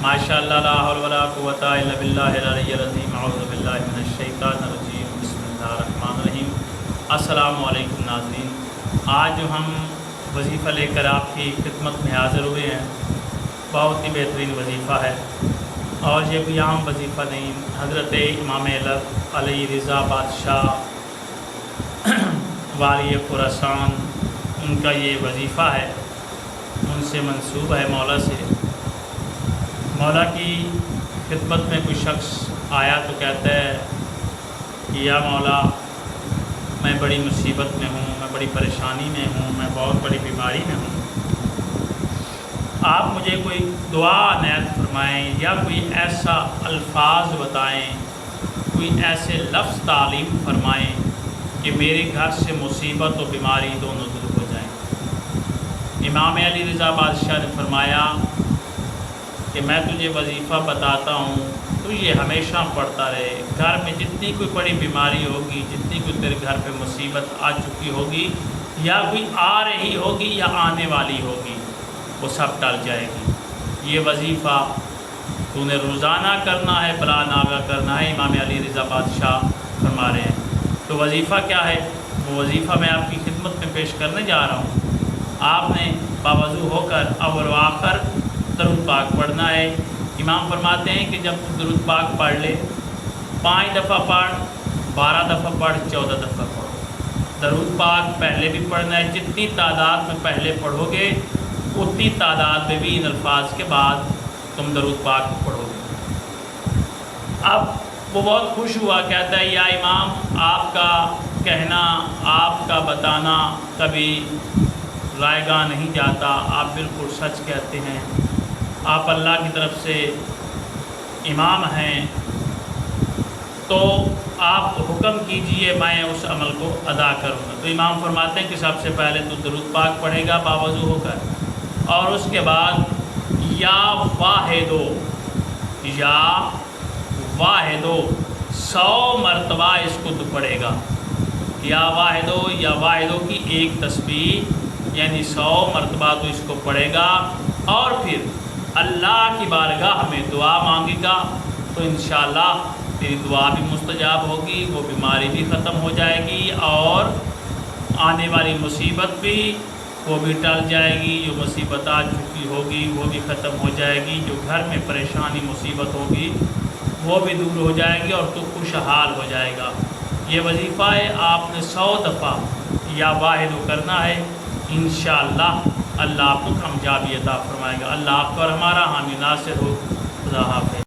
ماشاءاللہ لا حول ولا قوۃ الا باللہ العلی العظیم اعوذ باللہ من الشیطان الرجیم بسم اللہ الرحمن الرحیم۔ السلام علیکم ناظرین، آج جو ہم وظیفہ لے کر آپ کی خدمت میں حاضر ہوئے ہیں، بہت ہی بہترین وظیفہ ہے اور یہ کوئی عام وظیفہ نہیں۔ حضرت امام علی رضا بادشاہ والی خراسان ان کا یہ وظیفہ ہے، ان سے منسوب ہے مولا سے۔ مولا کی خدمت میں کوئی شخص آیا تو کہتا ہے کہ یا مولا، میں بڑی مصیبت میں ہوں، میں بڑی پریشانی میں ہوں، میں بہت بڑی بیماری میں ہوں، آپ مجھے کوئی دعا عنایت فرمائیں یا کوئی ایسا الفاظ بتائیں، کوئی ایسے لفظ تعلیم فرمائیں کہ میرے گھر سے مصیبت و بیماری دونوں دور ہو جائیں۔ امام علی رضا بادشاہ نے فرمایا کہ میں تجھے وظیفہ بتاتا ہوں، تو یہ ہمیشہ پڑھتا رہے۔ گھر میں جتنی کوئی بڑی بیماری ہوگی، جتنی کوئی تیرے گھر پہ مصیبت آ چکی ہوگی یا کوئی آ رہی ہوگی یا آنے والی ہوگی، وہ سب ٹل جائے گی۔ یہ وظیفہ تو نے روزانہ کرنا ہے، بلا ناغہ کرنا ہے۔ امام علی رضا بادشاہ فرما رہے ہیں۔ تو وظیفہ کیا ہے؟ وہ وظیفہ میں آپ کی خدمت میں پیش کرنے جا رہا ہوں۔ آپ نے باوضو ہو کر اول و آخر درود پاک پڑھنا ہے۔ امام فرماتے ہیں کہ جب درود پاک پڑھ لے، 5 دفعہ پڑھ، 12 دفعہ پڑھ، 14 دفعہ پڑھ۔ درود پاک پہلے بھی پڑھنا ہے، جتنی تعداد میں پہلے پڑھو گے اتنی تعداد میں بھی ان الفاظ کے بعد تم درود پاک پڑھو گے۔ اب وہ بہت خوش ہوا، کہتا ہے یا امام، آپ کا کہنا، آپ کا بتانا کبھی رائے گاہ نہیں جاتا، آپ بالکل سچ کہتے ہیں، آپ اللہ کی طرف سے امام ہیں، تو آپ حکم کیجئے، میں اس عمل کو ادا کروں گا۔ تو امام فرماتے ہیں کہ سب سے پہلے تو درود پاک پڑھے گا باوضو ہو کر، اور اس کے بعد یا واحدو 100 مرتبہ اس کو پڑھے گا۔ یا واحدو کی ایک تسبیح یعنی 100 مرتبہ تو اس کو پڑھے گا، اور پھر اللہ کی بارگاہ میں دعا مانگے گا، تو انشاءاللہ تیری دعا بھی مستجاب ہوگی، وہ بیماری بھی ختم ہو جائے گی، اور آنے والی مصیبت بھی وہ بھی ٹل جائے گی۔ جو مصیبت آ چکی ہوگی وہ بھی ختم ہو جائے گی، جو گھر میں پریشانی مصیبت ہوگی وہ بھی دور ہو جائے گی، اور تو خوشحال ہو جائے گا۔ یہ وظیفہ ہے، آپ نے 100 دفعہ یا واحد کرنا ہے، انشاءاللہ اللہ آپ کو کامیابی عطا فرمائے گا۔ اللہ آپ کو اور ہمارا حامی ناصر ہو۔ خدا حافظ۔